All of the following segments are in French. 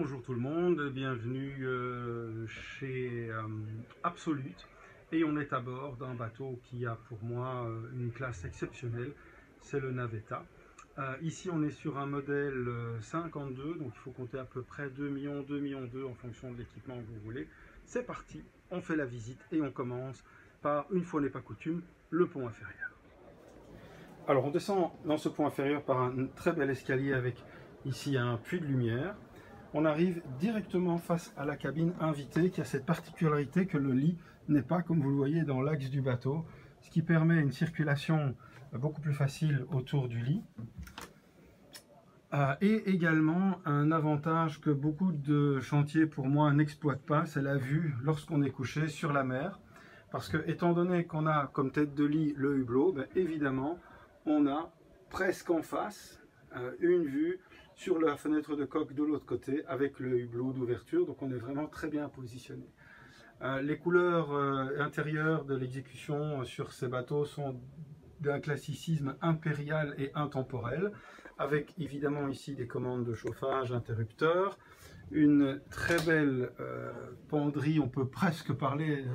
Bonjour tout le monde, bienvenue chez Absolute, et on est à bord d'un bateau qui a pour moi une classe exceptionnelle, c'est le Navetta. Ici on est sur un modèle 52, donc il faut compter à peu près 2 millions, 2 millions 2 en fonction de l'équipement que vous voulez. C'est parti, on fait la visite et on commence par, une fois n'est pas coutume, le pont inférieur. Alors on descend dans ce pont inférieur par un très bel escalier avec ici un puits de lumière. On arrive directement face à la cabine invitée qui a cette particularité que le lit n'est pas, comme vous le voyez, dans l'axe du bateau, ce qui permet une circulation beaucoup plus facile autour du lit. Et également un avantage que beaucoup de chantiers pour moi n'exploitent pas, c'est la vue lorsqu'on est couché sur la mer. Parce que étant donné qu'on a comme tête de lit le hublot, évidemment on a presque en face une vue sur la fenêtre de coque de l'autre côté avec le hublot d'ouverture, donc on est vraiment très bien positionné. Les couleurs intérieures de l'exécution sur ces bateaux sont d'un classicisme impérial et intemporel, avec évidemment ici des commandes de chauffage, interrupteurs, une très belle penderie, on peut presque parler,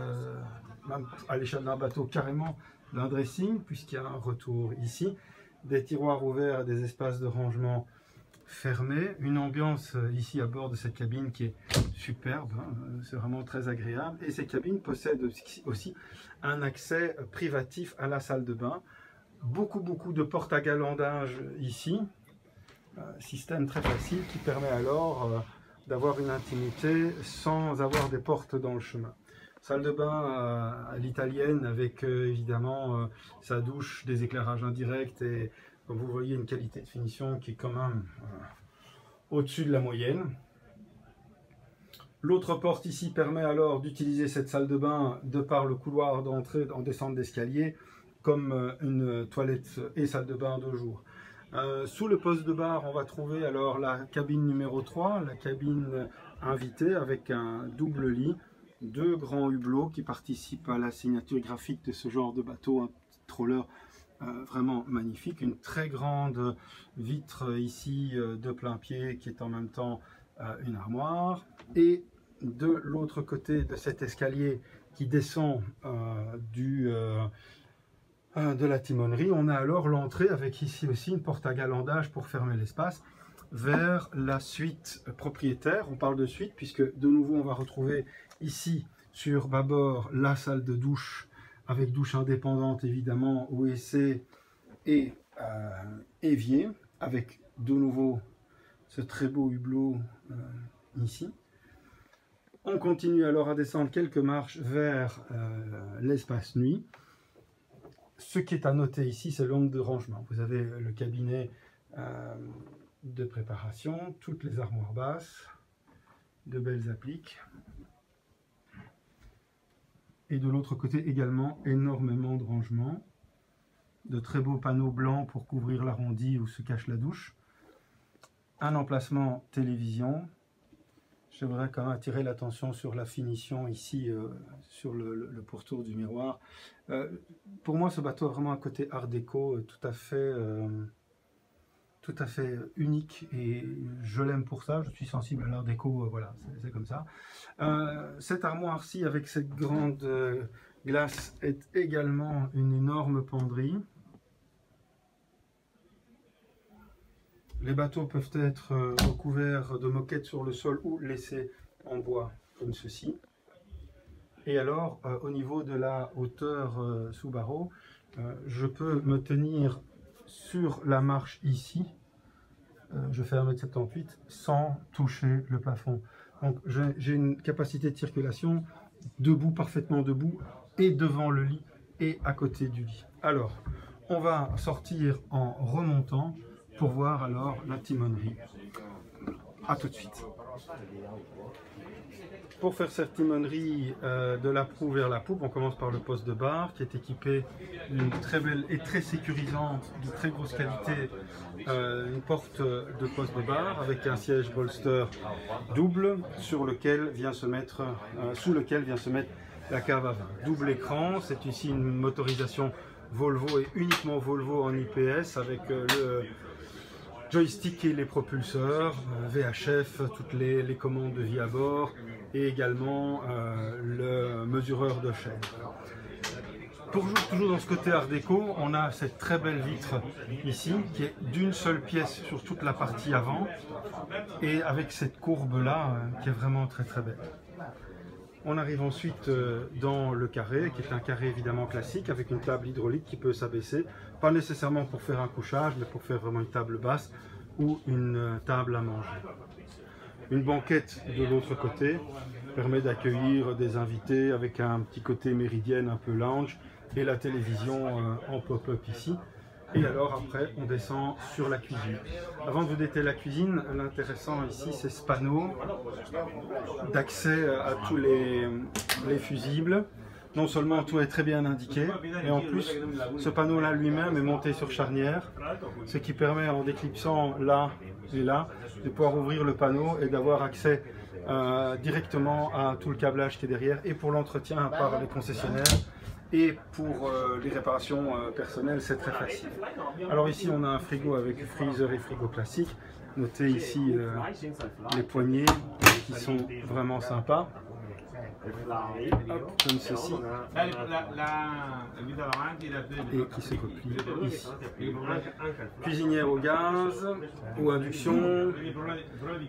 même à l'échelle d'un bateau, carrément d'un dressing, puisqu'il y a un retour ici, des tiroirs ouverts et des espaces de rangement fermés, une ambiance ici à bord de cette cabine qui est superbe, c'est vraiment très agréable, et ces cabines possèdent aussi un accès privatif à la salle de bain, beaucoup de portes à galandage ici, système très facile qui permet alors d'avoir une intimité sans avoir des portes dans le chemin. Salle de bain à l'italienne avec évidemment sa douche, des éclairages indirects et comme vous voyez une qualité de finition qui est quand même au-dessus de la moyenne. L'autre porte ici permet alors d'utiliser cette salle de bain de par le couloir d'entrée en descente d'escalier comme une toilette et salle de bain de jour. Sous le poste de bar, on va trouver alors la cabine numéro 3, la cabine invitée avec un double lit, deux grands hublots qui participent à la signature graphique de ce genre de bateau, un trawler vraiment magnifique, une très grande vitre ici de plein pied qui est en même temps une armoire, et de l'autre côté de cet escalier qui descend de la timonerie, on a alors l'entrée avec ici aussi une porte à galandage pour fermer l'espace vers la suite propriétaire. On parle de suite puisque de nouveau on va retrouver ici sur bâbord la salle de douche avec douche indépendante évidemment, WC et évier avec de nouveau ce très beau hublot ici. On continue alors à descendre quelques marches vers l'espace nuit. Ce qui est à noter ici, c'est l'angle de rangement. Vous avez le cabinet de préparation, toutes les armoires basses, de belles appliques. Et de l'autre côté également, énormément de rangements, de très beaux panneaux blancs pour couvrir l'arrondi où se cache la douche. Un emplacement télévision. Je voudrais quand même attirer l'attention sur la finition ici, sur le pourtour du miroir. Pour moi, ce bateau a vraiment un côté art déco tout à fait unique et je l'aime pour ça. Je suis sensible à l'art déco, voilà, c'est comme ça. Cette armoire-ci avec cette grande glace est également une énorme penderie. Les bateaux peuvent être recouverts de moquettes sur le sol ou laissés en bois comme ceci. Et alors, au niveau de la hauteur sous barreau, je peux me tenir sur la marche ici. Je fais 1,78 m sans toucher le plafond. Donc j'ai une capacité de circulation debout, parfaitement debout, et devant le lit et à côté du lit. Alors, on va sortir en remontant pour voir alors la timonerie. A tout de suite. Pour faire cette timonerie de la proue vers la poupe, on commence par le poste de bar qui est équipé d'une très belle et très sécurisante, de très grosse qualité, une porte de poste de bar avec un siège bolster double sous lequel vient se mettre la cave à vin. Double écran, c'est ici une motorisation Volvo et uniquement Volvo en IPS avec le Joystick et les propulseurs, VHF, toutes les commandes de vie à bord et également le mesureur de chaîne. Toujours dans ce côté art déco, on a cette très belle vitre ici qui est d'une seule pièce sur toute la partie avant et avec cette courbe là qui est vraiment très très belle. On arrive ensuite dans le carré, qui est un carré évidemment classique avec une table hydraulique qui peut s'abaisser, pas nécessairement pour faire un couchage, mais pour faire vraiment une table basse ou une table à manger. Une banquette de l'autre côté permet d'accueillir des invités avec un petit côté méridienne un peu lounge et la télévision en pop-up ici. Et alors après on descend sur la cuisine. Avant de vous détailler la cuisine, l'intéressant ici c'est ce panneau d'accès à tous les fusibles. Non seulement tout est très bien indiqué, et en plus ce panneau là lui-même est monté sur charnière, ce qui permet en déclipsant là et là de pouvoir ouvrir le panneau et d'avoir accès directement à tout le câblage qui est derrière, et pour l'entretien par les concessionnaires. Et pour les réparations personnelles, c'est très facile. Alors ici, on a un frigo avec freezer et frigo classique. Notez ici les poignées qui sont vraiment sympas. Hop, comme ceci. Et qui se copie ici. Cuisinière au gaz ou induction,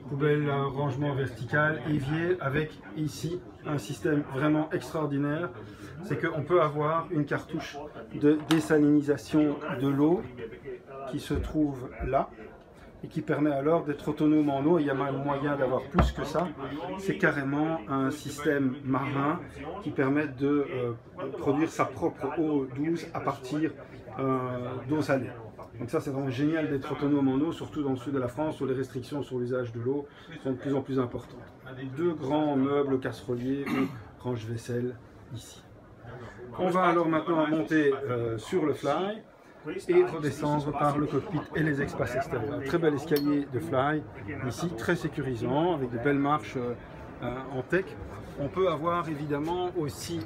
poubelle à rangement vertical, évier avec ici un système vraiment extraordinaire. C'est qu'on peut avoir une cartouche de désalinisation de l'eau qui se trouve là et qui permet alors d'être autonome en eau. Il y a même moyen d'avoir plus que ça. C'est carrément un système marin qui permet de produire sa propre eau douce à partir d'eau salée. Donc ça, c'est vraiment génial d'être autonome en eau, surtout dans le sud de la France où les restrictions sur l'usage de l'eau sont de plus en plus importantes. Deux grands meubles casseroliers ou range-vaisselle ici. On va alors maintenant monter sur le Fly et redescendre par le cockpit et les espaces extérieurs. Très bel escalier de Fly ici, très sécurisant, avec de belles marches en tech. On peut avoir évidemment aussi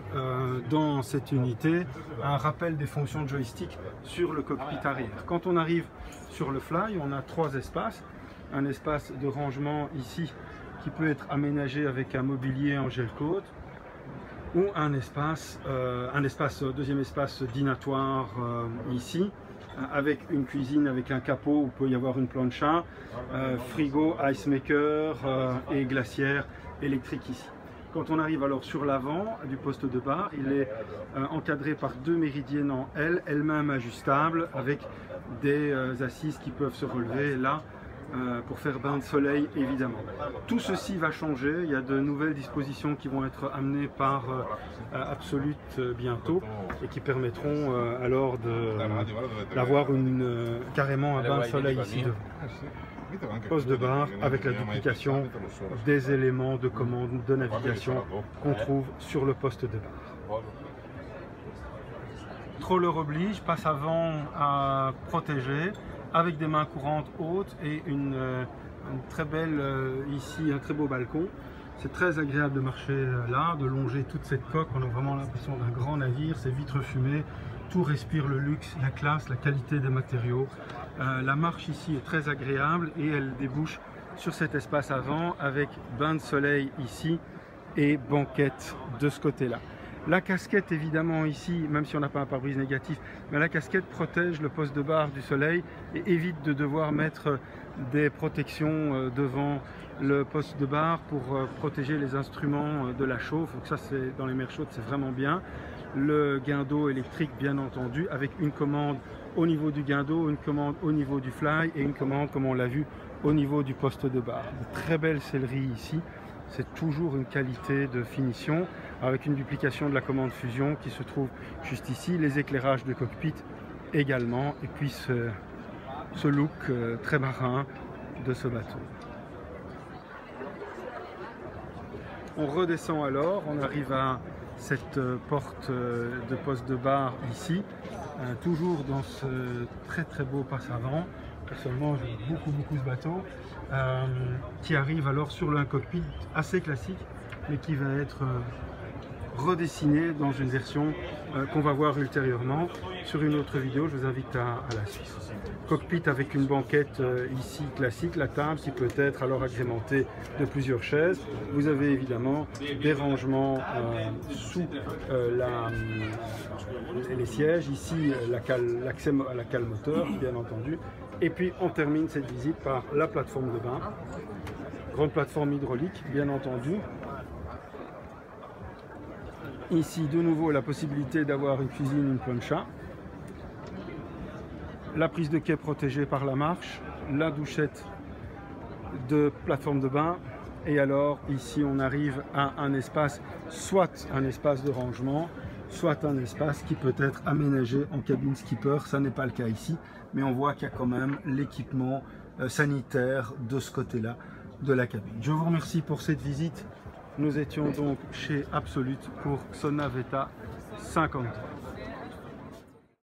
dans cette unité un rappel des fonctions de joystick sur le cockpit arrière. Quand on arrive sur le Fly, on a trois espaces. Un espace de rangement ici qui peut être aménagé avec un mobilier en gel-coat, ou un deuxième espace dînatoire ici, avec une cuisine avec un capot où il peut y avoir une plancha, frigo, ice maker et glacière électrique ici. Quand on arrive alors sur l'avant du poste de bar, il est encadré par deux méridiennes en L, elles-mêmes ajustables, avec des assises qui peuvent se relever là, pour faire bain de soleil évidemment. Tout ceci va changer, il y a de nouvelles dispositions qui vont être amenées par Absolute bientôt et qui permettront alors d'avoir carrément un bain de soleil ici devant. Poste de bar avec la duplication des éléments de commande de navigation qu'on trouve sur le poste de bar. Troller oblige, passe avant à protéger, avec des mains courantes hautes et une très belle, ici un très beau balcon. C'est très agréable de marcher là, de longer toute cette coque. On a vraiment l'impression d'un grand navire, ces vitres fumées, tout respire le luxe, la classe, la qualité des matériaux. La marche ici est très agréable et elle débouche sur cet espace avant avec bain de soleil ici et banquette de ce côté-là. La casquette évidemment ici, même si on n'a pas un pare-brise négatif, mais la casquette protège le poste de bar du soleil et évite de devoir mettre des protections devant le poste de bar pour protéger les instruments de la chauffe. Donc ça, c'est dans les mers chaudes, c'est vraiment bien. Le guindeau électrique bien entendu, avec une commande au niveau du guindeau, une commande au niveau du fly et une commande, comme on l'a vu, au niveau du poste de bar. Une très belle sellerie ici. C'est toujours une qualité de finition avec une duplication de la commande fusion qui se trouve juste ici, les éclairages de cockpit également, et puis ce look très marin de ce bateau. On redescend alors, on arrive à cette porte de poste de bar ici, toujours dans ce très très beau passe avant. Personnellement, j'aime beaucoup ce bateau, qui arrive alors sur un cockpit assez classique, mais qui va être redessiné dans une version qu'on va voir ultérieurement sur une autre vidéo. Je vous invite à la suivre. Cockpit avec une banquette ici classique, la table qui peut être alors agrémentée de plusieurs chaises. Vous avez évidemment des rangements sous les sièges, ici l'accès à la cale moteur bien entendu. Et puis on termine cette visite par la plateforme de bain, grande plateforme hydraulique bien entendu. Ici de nouveau la possibilité d'avoir une cuisine, une plancha. La prise de quai protégée par la marche, la douchette de plateforme de bain, et alors ici on arrive à un espace, soit un espace de rangement, soit un espace qui peut être aménagé en cabine skipper. Ça n'est pas le cas ici, mais on voit qu'il y a quand même l'équipement sanitaire de ce côté-là de la cabine. Je vous remercie pour cette visite. Nous étions donc chez Absolute pour Sonaveta 50 ans.